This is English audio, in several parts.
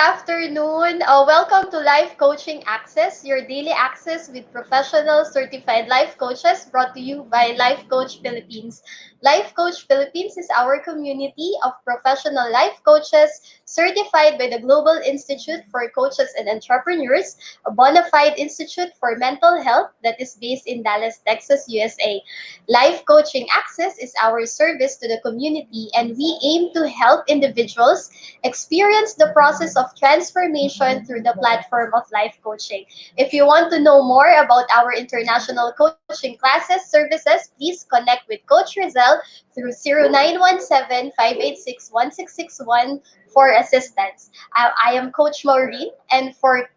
afternoon. Welcome to Life Coaching Access, your daily access with professional certified life coaches brought to you by Life Coach Philippines. Life Coach Philippines is our community of professional life coaches certified by the Global Institute for Coaches and Entrepreneurs, a bona fide institute for mental health that is based in Dallas, Texas, USA. Life Coaching Access is our service to the community, and we aim to help individuals experience the process of transformation through the platform of life coaching. If you want to know more about our international coaching classes, services, please connect with Coach Rizal through 0917-586-1661 for assistance. I am Coach Maureen, and for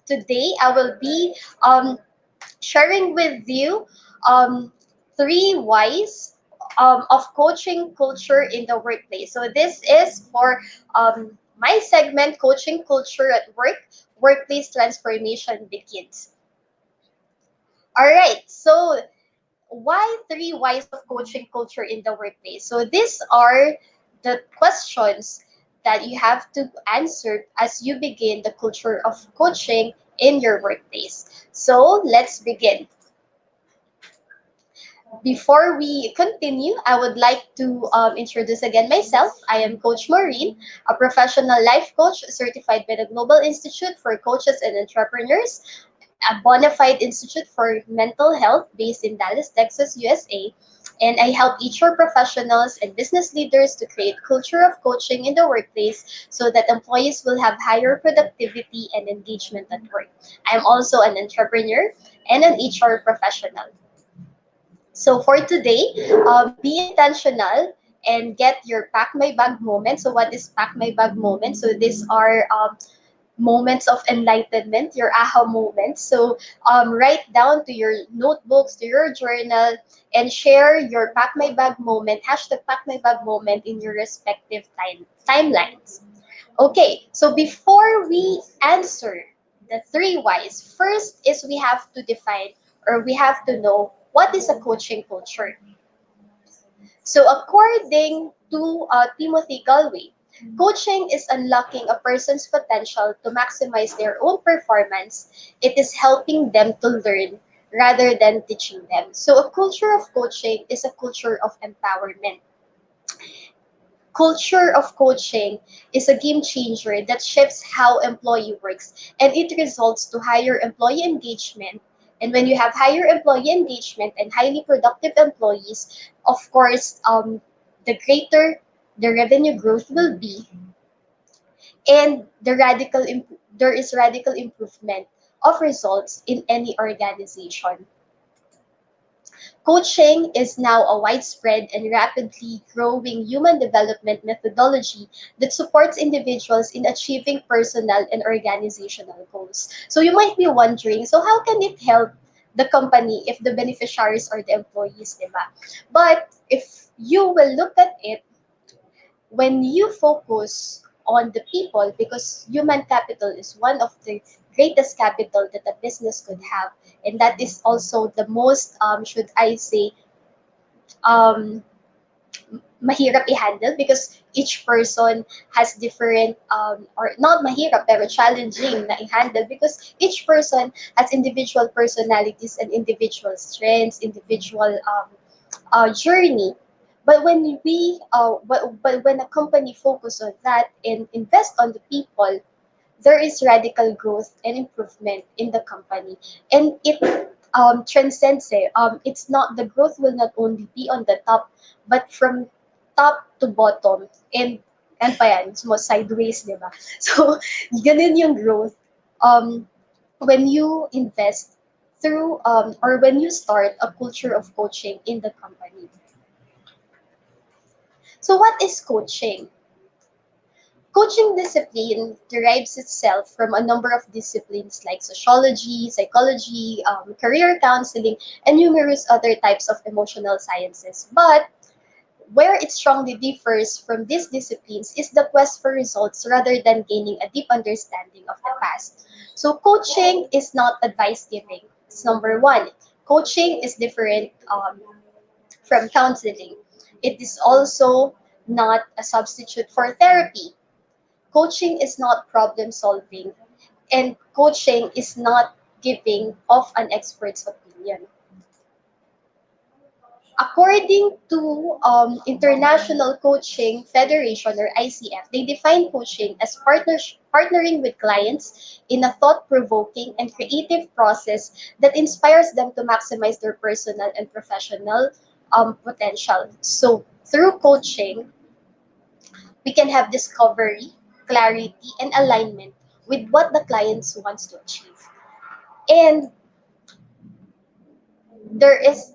today, I will be sharing with you um, three whys of coaching culture in the workplace. So this is for my segment, Coaching Culture at Work, Workplace Transformation Begins. All right, so why three whys of coaching culture in the workplace? So these are the questions that you have to answer as you begin the culture of coaching in your workplace. So let's begin. Before we continue, I would like to introduce again myself. I am Coach Maureen, a professional life coach certified by the Global Institute for Coaches and Entrepreneurs, a bona fide institute for mental health based in Dallas, Texas, USA. And I help HR professionals and business leaders to create culture of coaching in the workplace so that employees will have higher productivity and engagement at work. I'm also an entrepreneur and an HR professional. So for today, be intentional and get your pack my bag moment. So what is pack my bag moment? So these are moments of enlightenment, your aha moments. So write down to your notebooks, to your journal, and share your pack my bag moment, hashtag pack my bag moment in your respective timelines. Okay, so before we answer the three whys, first is we have to define or we have to know what is a coaching culture. So according to Timothy Galway, coaching is unlocking a person's potential to maximize their own performance. It is helping them to learn rather than teaching them. So a culture of coaching is a culture of empowerment. Culture of coaching is a game changer that shifts how employee works, and it results to higher employee engagement. And when you have higher employee engagement and highly productive employees, of course, the greater the revenue growth will be, and there is radical improvement of results in any organization. Coaching is now a widespread and rapidly growing human development methodology that supports individuals in achieving personal and organizational goals. So you might be wondering, so how can it help the company if the beneficiaries are the employees, diba? But if you will look at it, when you focus on the people, because human capital is one of the greatest capital that a business could have, and that is also the most, should I say, um, mahirap i-handle because each person has different, or not mahirap, pero challenging na i-handle because each person has individual personalities and individual strengths, individual journey. But but when a company focus on that and invest on the people, there is radical growth and improvement in the company, and it transcends it. It's not the growth will not only be on the top, but from top to bottom and pa yan, mo sideways, di ba? So, ganun yung growth. Um, when you invest through or when you start a culture of coaching in the company. So what is coaching? Coaching discipline derives itself from a number of disciplines like sociology, psychology, career counseling, and numerous other types of emotional sciences. But where it strongly differs from these disciplines is the quest for results rather than gaining a deep understanding of the past. So coaching is not advice giving. It's number one. Coaching is different from counseling. It is also not a substitute for therapy. Coaching is not problem solving, and coaching is not giving of an expert's opinion. According to International Coaching Federation or ICF, they define coaching as partnering with clients in a thought-provoking and creative process that inspires them to maximize their personal and professional potential. So through coaching, we can have discovery, clarity, and alignment with what the clients wants to achieve. And there is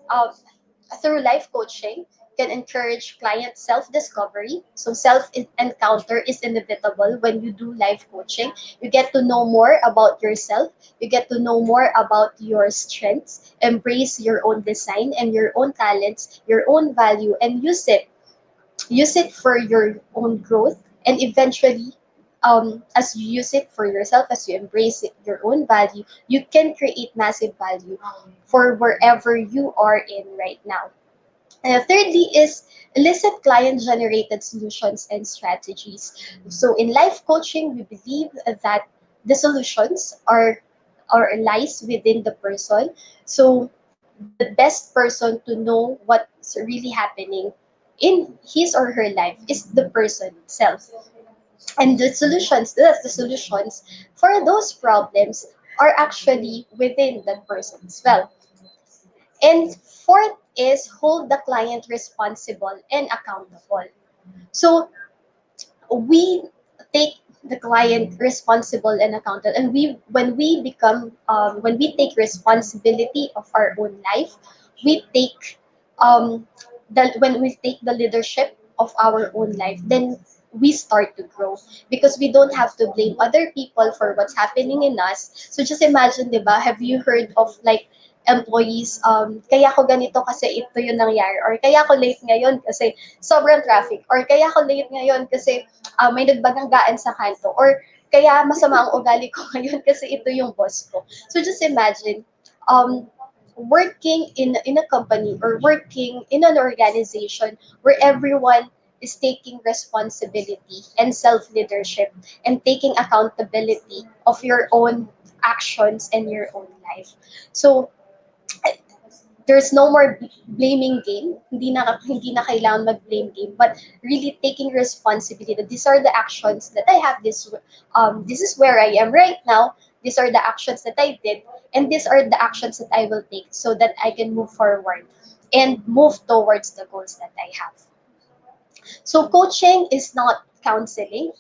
through life coaching can encourage client self-discovery. So self-encounter is inevitable when you do life coaching. You get to know more about yourself. You get to know more about your strengths, embrace your own design and your own talents, your own value, and use it for your own growth, and eventually as you use it for yourself, as you embrace it, your own value, you can create massive value for wherever you are in right now. And thirdly is elicit client generated solutions and strategies. So in life coaching, we believe that the solutions are lies within the person. So the best person to know what's really happening in his or her life is the person itself. And the solutions for those problems are actually within that person as well. And fourth is hold the client responsible and accountable. So we take the client responsible and accountable, and when we take responsibility of our own life, we take when we take the leadership of our own life, then we start to grow because we don't have to blame other people for what's happening in us. So just imagine, di ba, have you heard of like employees, kaya ko ganito kasi ito yung nangyari, or kaya ko late ngayon kasi sobrang traffic, or kaya ko late ngayon kasi may nagbanggaan sa kanto, or kaya masama ang ugali ko ngayon kasi ito yung boss ko. So just imagine, um, working in a company or working in an organization where everyone is taking responsibility and self-leadership and taking accountability of your own actions and your own life. So there's no more blaming game. Hindi na kailangan mag-blame game, but really taking responsibility. That these are the actions that I have. This is where I am right now. These are the actions that I did, and these are the actions that I will take so that I can move forward and move towards the goals that I have. So coaching is not counseling.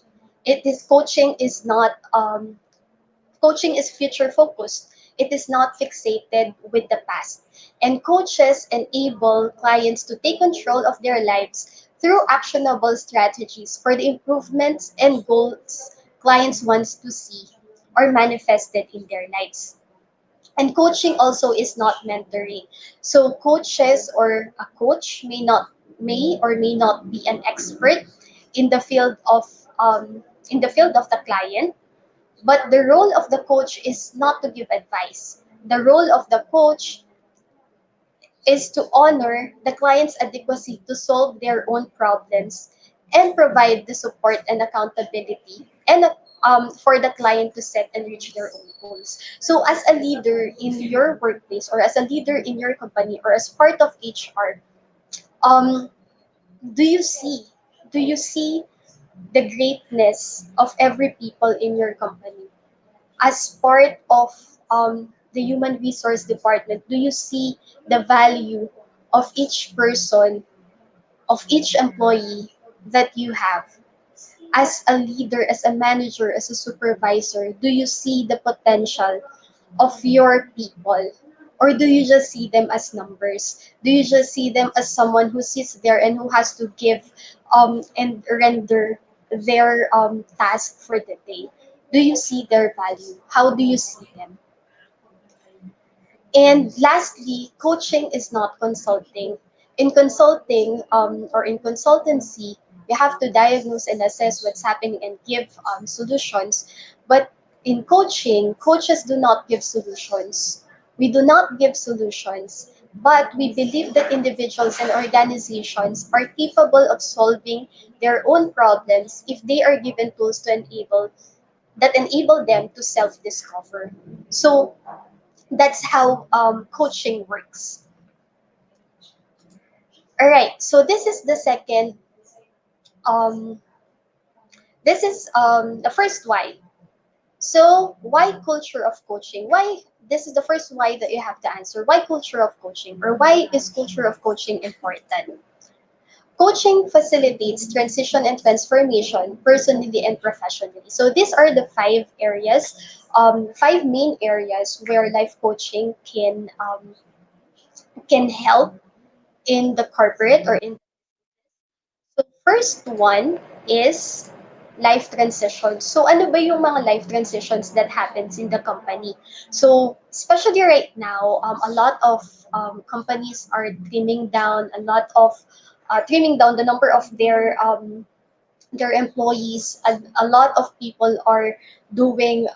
Coaching is future focused. It is not fixated with the past. And coaches enable clients to take control of their lives through actionable strategies for the improvements and goals clients wants to see or manifested in their lives. And coaching also is not mentoring. So coaches or a coach may or may not be an expert in the field of the client, but the role of the coach is not to give advice. The role of the coach is to honor the client's adequacy to solve their own problems and provide the support and accountability and for the client to set and reach their own goals. So, as a leader in your workplace or as a leader in your company or as part of HR, um, do you see do you see the greatness of every people in your company? As part of the human resource department, do you see the value of each person, of each employee that you have? As a leader, as a manager, as a supervisor, do you see the potential of your people? Or do you just see them as numbers? Do you just see them as someone who sits there and who has to give and render their task for the day? Do you see their value? How do you see them? And lastly, coaching is not consulting. In consulting or in consultancy, you have to diagnose and assess what's happening and give solutions. But in coaching, coaches do not give solutions. We do not give solutions. But we believe that individuals and organizations are capable of solving their own problems if they are given tools that enable them to self-discover. So that's how coaching works. All right. So um, this is the first why. So why culture of coaching? Why this is the first why that you have to answer. Why culture of coaching, or why is culture of coaching important? Coaching facilitates transition and transformation personally and professionally. So these are the five main areas where life coaching can help in the corporate or in. So first one is life transition. So ano ba yung mga life transitions that happens in the company? So especially right now, a lot of companies are trimming down the number of their employees. A lot of people are doing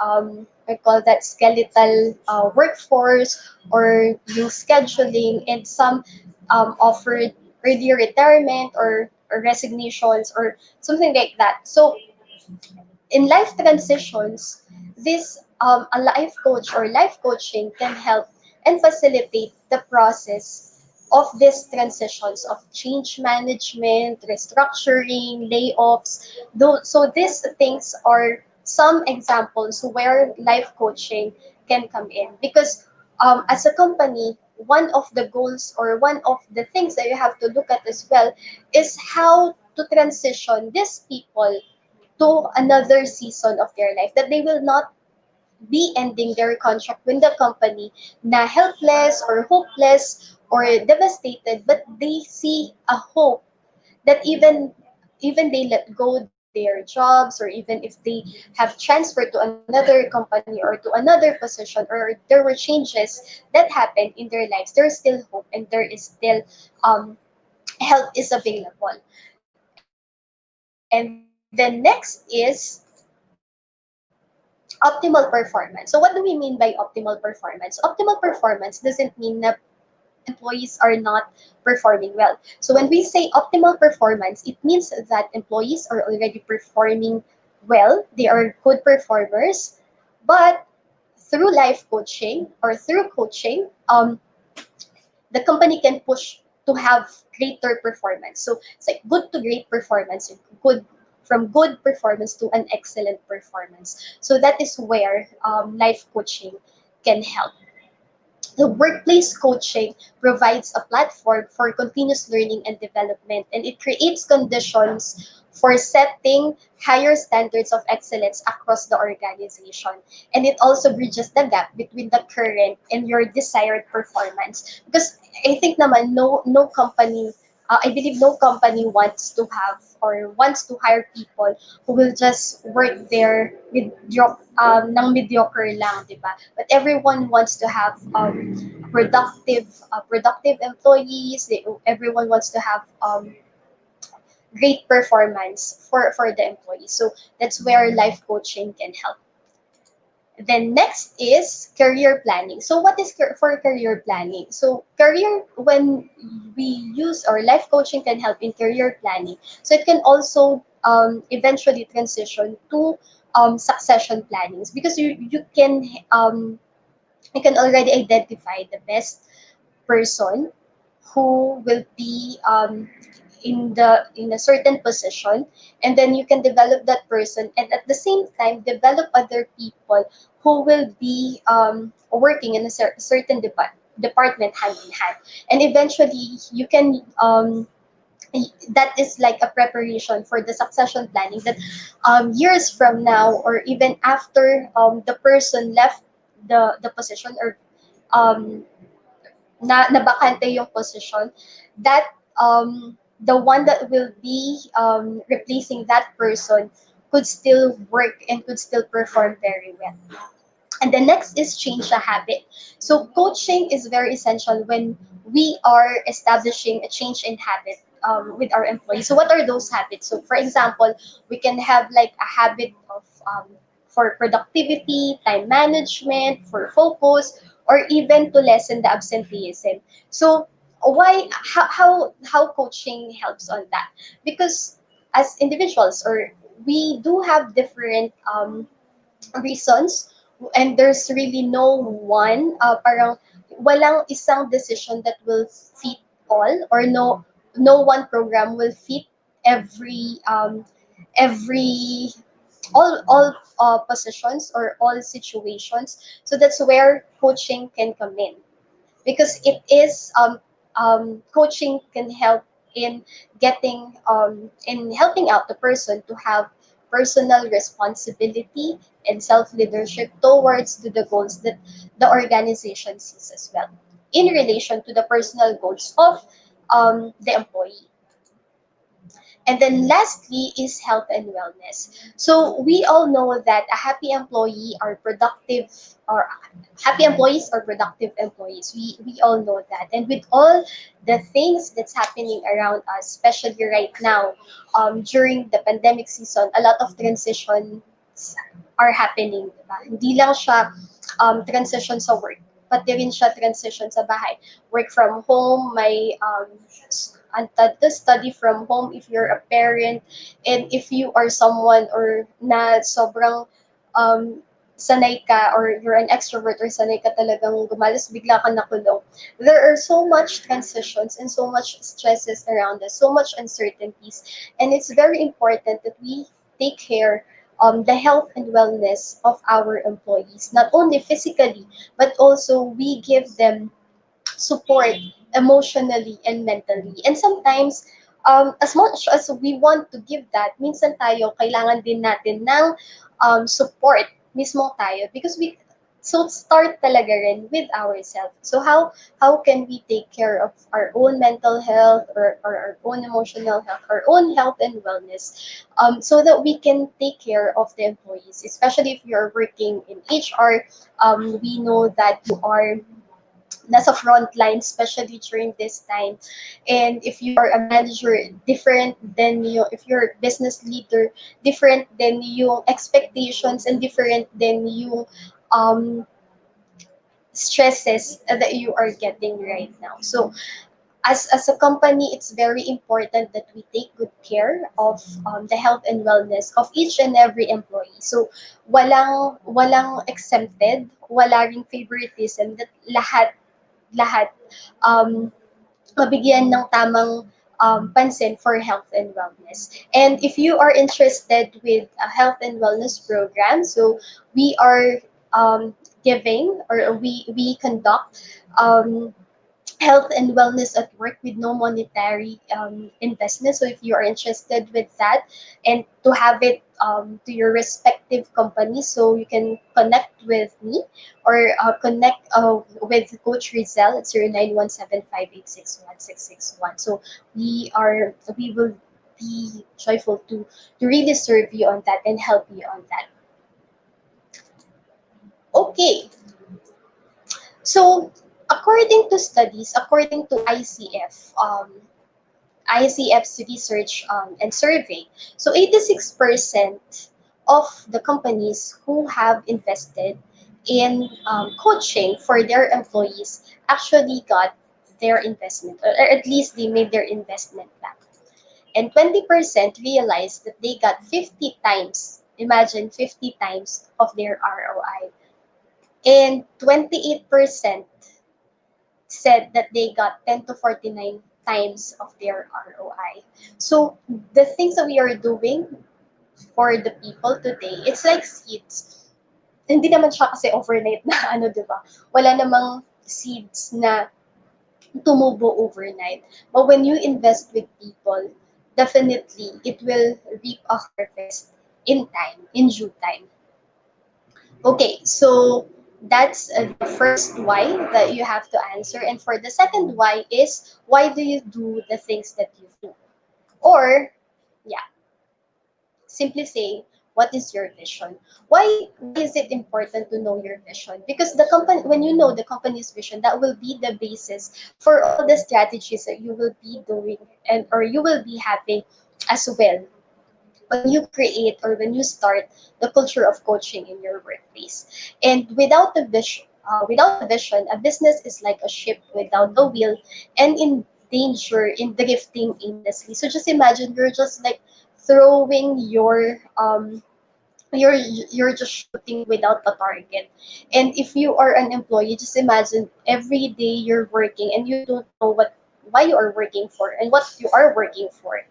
I call that skeletal workforce or yung scheduling, and some offered early retirement or resignations or something like that. So in life transitions, this a life coach or life coaching can help and facilitate the process of these transitions of change management, restructuring, layoffs. So these things are some examples where life coaching can come in, because as a company, one of the goals or one of the things that you have to look at as well is how to transition these people to another season of their life, that they will not be ending their contract with the company na helpless or hopeless or devastated, but they see a hope that even they let go their jobs, or even if they have transferred to another company or to another position, or there were changes that happened in their lives, there's still hope and there is still um, help is available. And then next is optimal performance. So what do we mean by optimal performance? Optimal performance doesn't mean that employees are not performing well. So when we say optimal performance, it means that employees are already performing well, they are good performers, but through life coaching or through coaching, the company can push to have greater performance. So it's like good to great performance, good from good performance to an excellent performance. So that is where life coaching can help. The workplace coaching provides a platform for continuous learning and development, and it creates conditions for setting higher standards of excellence across the organization. And it also bridges the gap between the current and your desired performance. Because I think naman I believe no company wants to have or wants to hire people who will just work there with ng mediocre lang, di ba? But everyone wants to have productive employees. Everyone wants to have great performance for the employees. So that's where life coaching can help. Then next is career planning. So what is for career planning? So career when we use or life coaching can help in career planning. So it can also eventually transition to succession plannings, because you can already identify the best person who will be in a certain position, and then you can develop that person, and at the same time develop other people who will be working in a certain department hand in hand, and eventually you can that is like a preparation for the succession planning, that years from now or even after the person left the position, or um, na bakante yung position, that the one that will be replacing that person could still work and could still perform very well. And the next is change the habit. So coaching is very essential when we are establishing a change in habit with our employees. So what are those habits? So for example, we can have like a habit of for productivity, time management, for focus, or even to lessen the absenteeism. So why how coaching helps on that? Because as individuals, or we do have different reasons, and there's really no one, parang walang isang decision that will fit all, or no one program will fit every every all positions or all situations. So that's where coaching can come in, because it is coaching can help in getting in helping out the person to have personal responsibility and self leadership towards to the goals that the organization sees as well, in relation to the personal goals of the employee. And then lastly is health and wellness. So we all know that a happy employee are productive, or happy employees are productive employees. We all know that. And with all the things that's happening around us, especially right now, during the pandemic season, a lot of transitions are happening. Diba? Hindi lang siya transition sa work, pati rin siya transition sa bahay. Work from home, may the study from home if you're a parent, and if you are someone or na sobrang um, sanay ka, or you're an extrovert, or sanay ka talagang gumalas, bigla ka nakulong. There are so much transitions and so much stresses around us, so much uncertainties, and it's very important that we take care the health and wellness of our employees, not only physically, but also we give them support emotionally and mentally. And sometimes, as much as we want to give that, minsan tayo, kailangan din natin ng support mismo tayo, because we so start talaga rin with ourselves. So how can we take care of our own mental health, or our own emotional health, our own health and wellness, so that we can take care of the employees, especially if you're working in HR. We know that you are nasa front line, especially during this time. And if you are a manager, different than you, if you're a business leader, different than yung expectations, and different than yung um, stresses that you are getting right now. So as a company, it's very important that we take good care of the health and wellness of each and every employee. So walang exempted, wala ring favoritism, that lahat um, mabigyan ng tamang pansin for health and wellness. And if you are interested with a health and wellness program, so we are giving, or we conduct um, health and wellness at work with no monetary investment. So if you are interested with that, and to have it to your respective company, so you can connect with me, or connect with Coach Rizal at 0917-586-1661. So we will be joyful to really serve you on that and help you on that. Okay, so according to studies, according to ICF's research and survey, so 86% of the companies who have invested in coaching for their employees actually got their investment, or at least they made their investment back. And 20% realized that they got 50 times, imagine 50 times of their ROI. And 28% said that they got 10 to 49 times of their ROI. So the things that we are doing for the people today, it's like seeds. Hindi naman siya kasi overnight na ano, di ba? Wala namang seeds na tumubo overnight. But when you invest with people, definitely it will reap a harvest in time, in due time. Okay, so that's the first why that you have to answer. And for the second why is, why do you do the things that you do? Or, yeah, simply say, what is your vision? Why is it important to know your vision? Because the company, when you know the company's vision, that will be the basis for all the strategies that you will be doing, and or you will be having as well when you create, or when you start the culture of coaching in your workplace. And without a vision, without a vision, a business is like a ship without a wheel and in danger in drifting aimlessly. So just imagine you're just like throwing you're you're just shooting without a target. And if you are an employee, just imagine every day you're working and you don't know what why you are working for and what you are working for.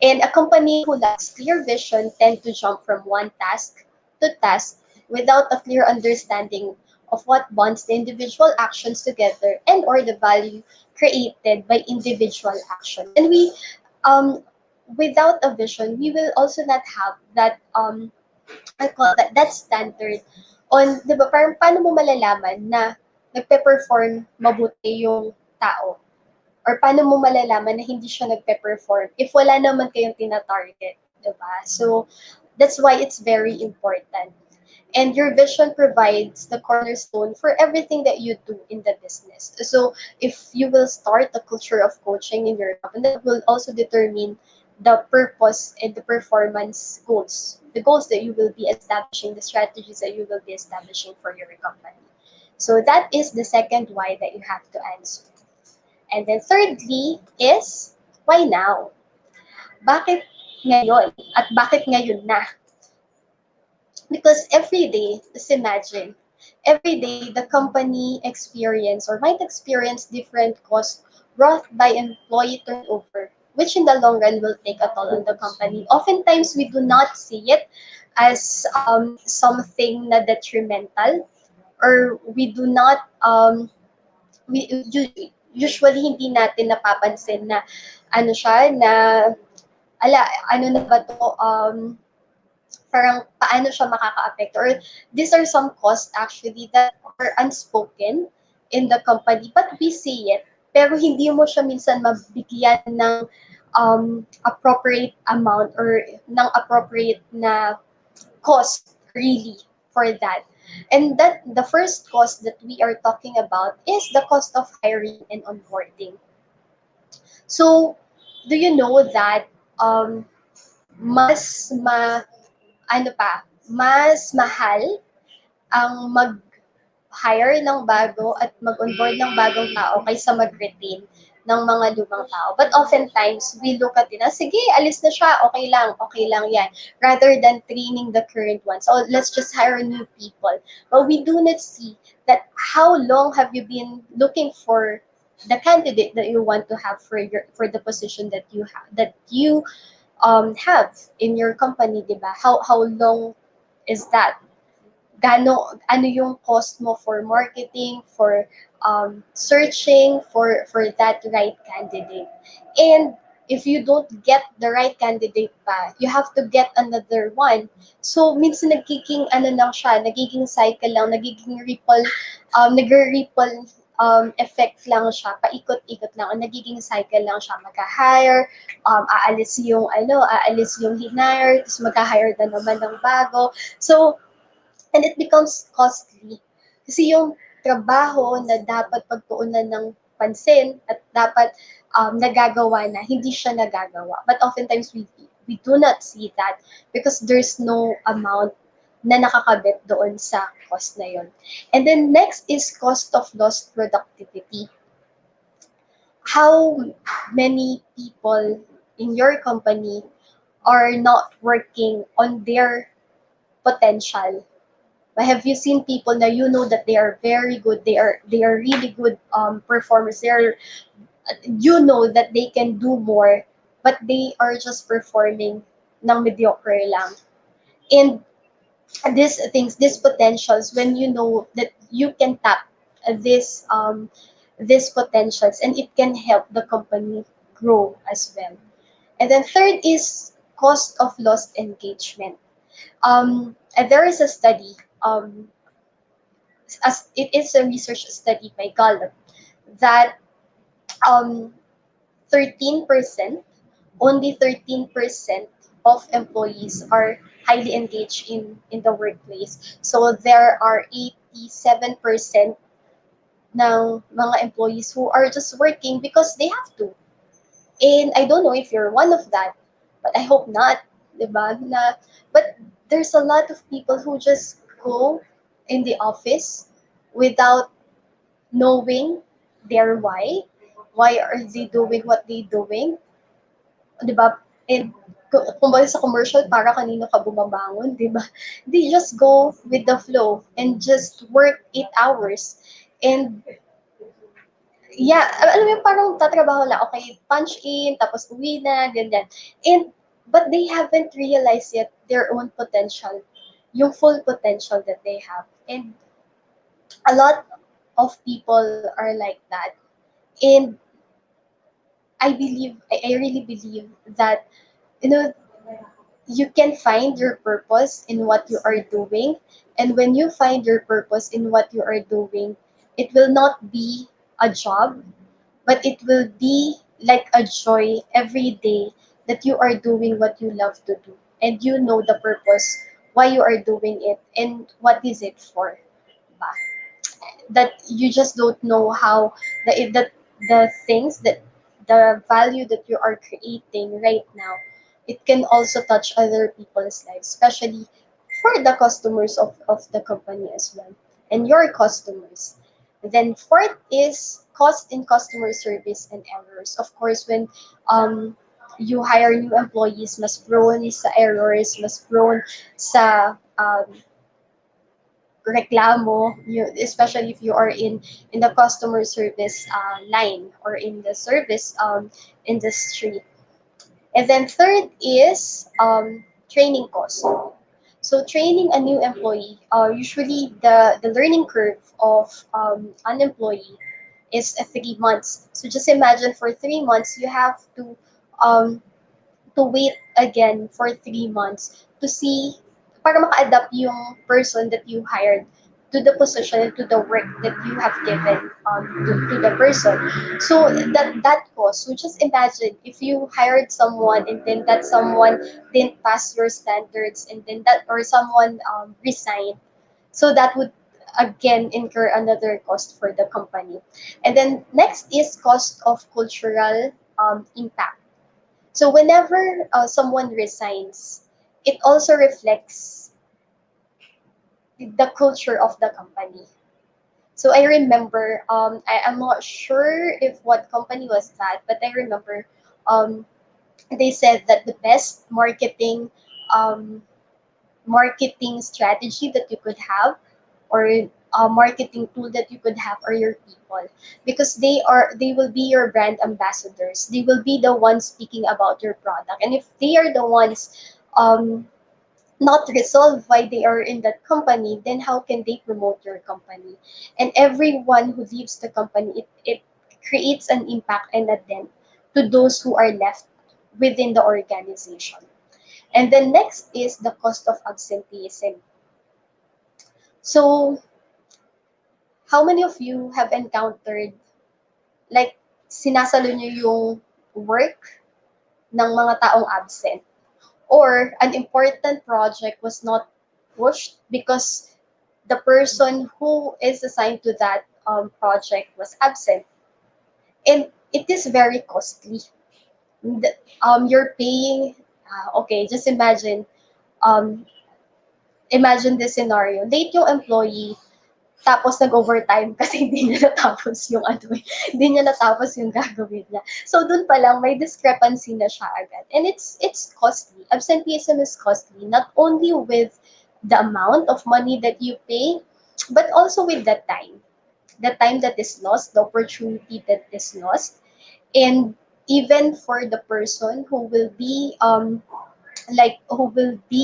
And a company who lacks clear vision tend to jump from one task to task without a clear understanding of what bonds the individual actions together and or the value created by individual actions. And we without a vision, we will also not have that I call that standard on, 'di ba, parang paano mo malalaman na nagpe-perform mabuti yung tao? Or paano mo malalaman na hindi siya nagpe-perform if wala naman kayong tina-target, 'di ba? So, that's why it's very important. And your vision provides the cornerstone for everything that you do in the business. So, if you will start a culture of coaching in your company, that will also determine the purpose and the performance goals, the goals that you will be establishing, the strategies that you will be establishing for your company. So, that is the second why that you have to answer. And then thirdly is, why now? Bakit ngayon? At bakit ngayon na? Because every day, just imagine, every day the company experience or might experience different costs brought by employee turnover, which in the long run will take a toll on the company. Oftentimes, we do not see it as something na detrimental, or we do not usually hindi natin napapansin na ano siya na ala ano na ba to, parang paano siya makakaapekto, or these are some costs actually that are unspoken in the company but we see it, pero hindi mo siya minsan mabigyan ng appropriate amount or ng appropriate na cost really for that. And that the first cost that we are talking about is the cost of hiring and onboarding. So, do you know that um, mas ma ano pa, mas mahal ang mag-hire ng bago at mag-onboard ng bagong tao kaysa mag-retain ng mga lumang tao. But oftentimes, we look at it as, sige, alis na siya, okay lang yan. Rather than training the current ones. So, let's just hire new people. But we do not see that how long have you been looking for the candidate that you want to have for the position that you have in your company, 'di ba? How long is that? Ano yung cost mo for marketing, for searching for that right candidate. And if you don't get the right candidate pa, you have to get another one. So, minsan nagiging ano lang siya, nagiging cycle lang, nagiging nag-ripple effect lang siya, paikot-ikot lang, nagiging cycle lang siya, mag-hire, aalis yung hinire, tapos mag-hire na naman ng bago. So, and it becomes costly. Kasi yung trabaho na dapat pagtuunan ng pansin at dapat nagagawa na, hindi siya nagagawa. But oftentimes we do not see that because there's no amount na nakakabit doon sa cost na yon. And then next is cost of lost productivity. How many people in your company are not working on their potential? But have you seen people na you know that they are very good, they are really good performers, you know that they can do more, but they are just performing ng mediocre lang. And these potentials, when you know that you can tap these potentials and it can help the company grow as well. And then third is cost of lost engagement. And there is a study, as it is a research study by Gallup, that um, 13%, only 13% of employees are highly engaged in the workplace. So there are 87% ng mga employees who are just working because they have to. And I don't know if you're one of that, but I hope not, 'di ba? But there's a lot of people who just go in the office without knowing their why are they doing what they doing, 'di ba? And kumbaga sa commercial para kanino ka bumabangon, 'di ba? They just go with the flow and just work 8 hours. And yeah, alam mo yung parang tatrabaho lang, okay, punch in, tapos uwi na, ganyan. And, but they haven't realized yet their own potential, yung full potential that they have. And a lot of people are like that. And I really believe that, you know, you can find your purpose in what you are doing. And when you find your purpose in what you are doing, it will not be a job, but it will be like a joy every day that you are doing what you love to do. And you know the purpose, why you are doing it, and what is it for. Diba? That you just don't know how the things that the value that you are creating right now, it can also touch other people's lives, especially for the customers of the company as well, and your customers. Then fourth is cost in customer service and errors. Of course, when you hire new employees, mas prone sa errors, mas prone sa reklamo, especially if you are in the customer service line or in the service industry. And then third is training cost. So training a new employee, usually the learning curve of an employee is 3 months. So just imagine for 3 months you have um, to wait again for 3 months to see para maka-adapt yung person that you hired to the position and to the work that you have given to the person. So that cost. So just imagine if you hired someone and then that someone didn't pass your standards and then that or someone resigned. So that would again incur another cost for the company. And then next is cost of cultural impact. So whenever someone resigns, it also reflects the culture of the company. So I remember, I'm not sure if what company was that, but I remember um, they said that the best um, marketing strategy that you could have or a marketing tool that you could have are your people, because they will be your brand ambassadors, they will be the ones speaking about your product, and if they are the ones not resolve why they are in that company, then how can they promote your company? And everyone who leaves the company, it creates an impact and a dent to those who are left within the organization. And then next is the cost of absenteeism. So how many of you have encountered like sinasalo nyo yung work ng mga taong absent, or an important project was not pushed because the person who is assigned to that project was absent, and it is very costly. You're paying okay, just um, imagine this scenario, late yung employee tapos nag-overtime kasi hindi niya natapos yung ano eh, hindi niya natapos yung gagawin niya. So dun pa lang may discrepancy na siya agad. And it's costly. Absenteeism is costly, not only with the amount of money that you pay, but also with the time. The time that is lost, the opportunity that is lost, and even for the person who will be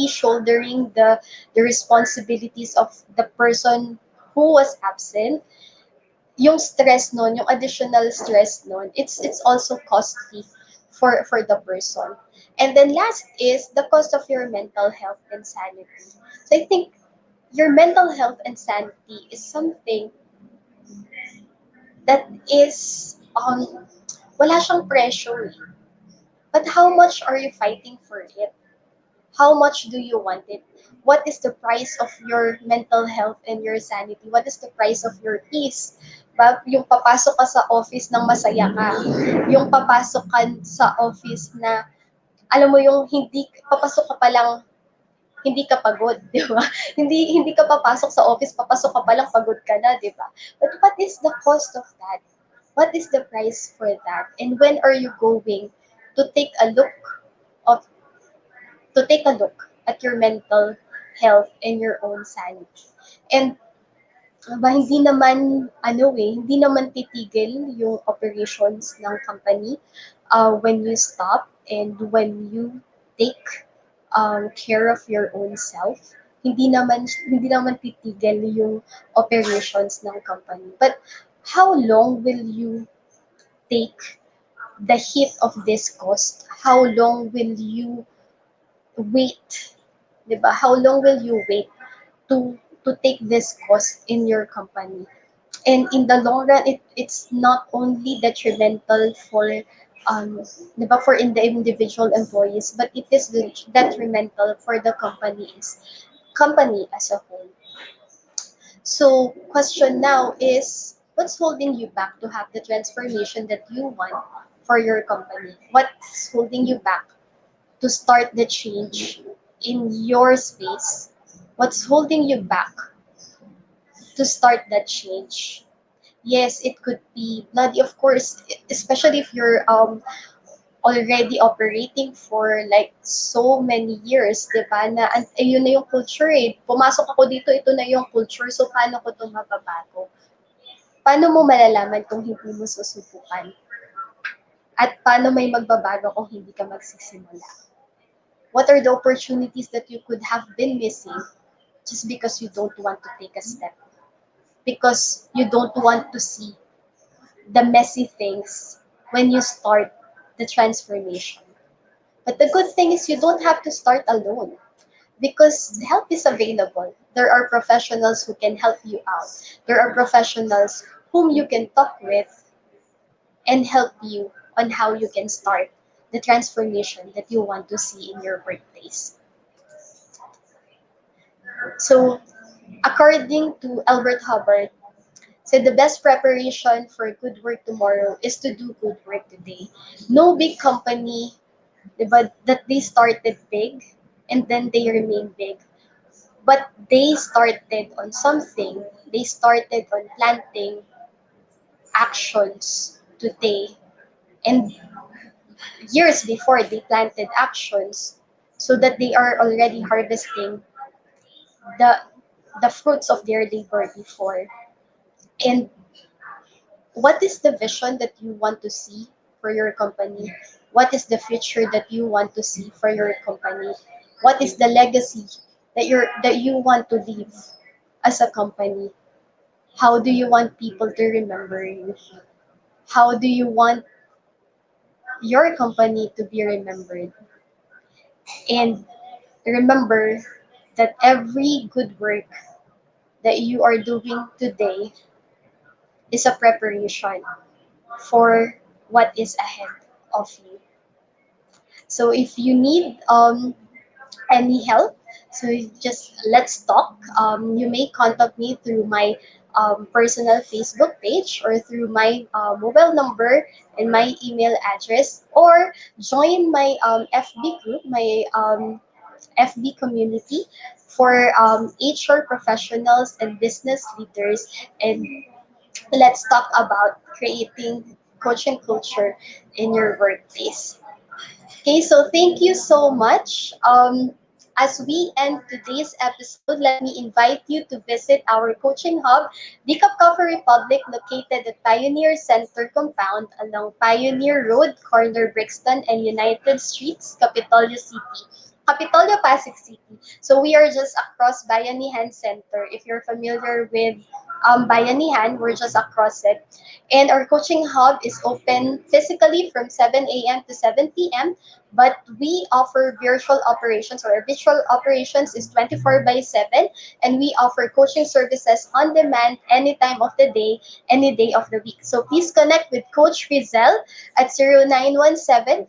shouldering the responsibilities of the person who was absent, yung stress nun, yung additional stress nun, it's also costly for the person. And then last is the cost of your mental health and sanity. So I think your mental health and sanity is something that is wala siyang pressure. But how much are you fighting for it? How much do you want it? What is the price of your mental health and your sanity? What is the price of your peace? Yung papasok ka sa office ng masaya ka. Yung papasok ka sa office na, alam mo yung hindi, papasok ka pa lang, hindi ka pagod, di ba? Hindi ka papasok sa office, papasok ka pa lang pagod ka na, di ba? But what is the cost of that? What is the price for that? And when are you going to take a look of to take a look at your mental health and your own sanity? And hindi naman hindi naman titigil yung operations ng company when you stop and when you take care of your own self. Hindi naman titigil yung operations ng company. But how long will you take the hit of this cost? How long will you wait? 'Di ba? How long will you wait to take this cost in your company? And in the long run, it's not only detrimental for di ba, for in the individual employees, but it is detrimental for the company as a whole. So question now is, what's holding you back to have the transformation that you want for your company? What's holding you back to start the change in your space? What's holding you back to start that change? Yes, it could be bloody, of course, especially if you're already operating for like so many years, di ba? Na ayun na yung culture eh. Pumasok ako dito, ito na yung culture. So paano ko ito mababago? Paano mo malalaman kung hindi mo susubukan? At paano may magbabago kung hindi ka magsisimula? What are the opportunities that you could have been missing just because you don't want to take a step? Because you don't want to see the messy things when you start the transformation. But the good thing is you don't have to start alone because help is available. There are professionals who can help you out. There are professionals whom you can talk with and help you on how you can start the transformation that you want to see in your workplace. So, according to Albert Hubbard, so the best preparation for good work tomorrow is to do good work today. No big company, diba, that they started big and then they remain big. But they started on something. They started on planting actions today. And years before, they planted actions so that they are already harvesting the the fruits of their labor before. And what is the vision that you want to see for your company? What is the future that you want to see for your company? What is the legacy that you want to leave as a company? How do you want people to remember you? How do you want your company to be remembered? And remember that every good work that you are doing today is a preparation for what is ahead of you. So if you need any help, so just let's talk. You may contact me through my personal Facebook page or through my mobile number and my email address, or join my FB group, my FB community for HR professionals and business leaders. And let's talk about creating coaching culture in your workplace. Okay, so thank you so much. As we end today's episode, let me invite you to visit our coaching hub, the Coffee Republic, located at Pioneer Center Compound along Pioneer Road, corner Brixton and United Streets, Capitolio City. Capitolio, Pasig City. So we are just across Bayanihan Center. If you're familiar with Bayanihan, we're just across it. And our coaching hub is open physically from 7 a.m. to 7 p.m. But we offer virtual operations, or our virtual operations is 24 by 7, and we offer coaching services on demand any time of the day, any day of the week. So please connect with Coach Rizel at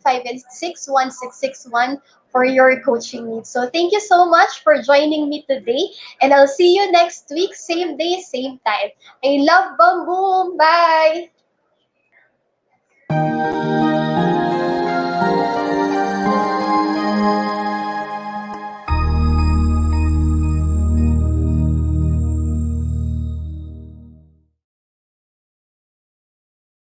0917-586-1661 for your coaching needs. So thank you so much for joining me today, and I'll see you next week, same day, same time. I love Bam Boom. Bye!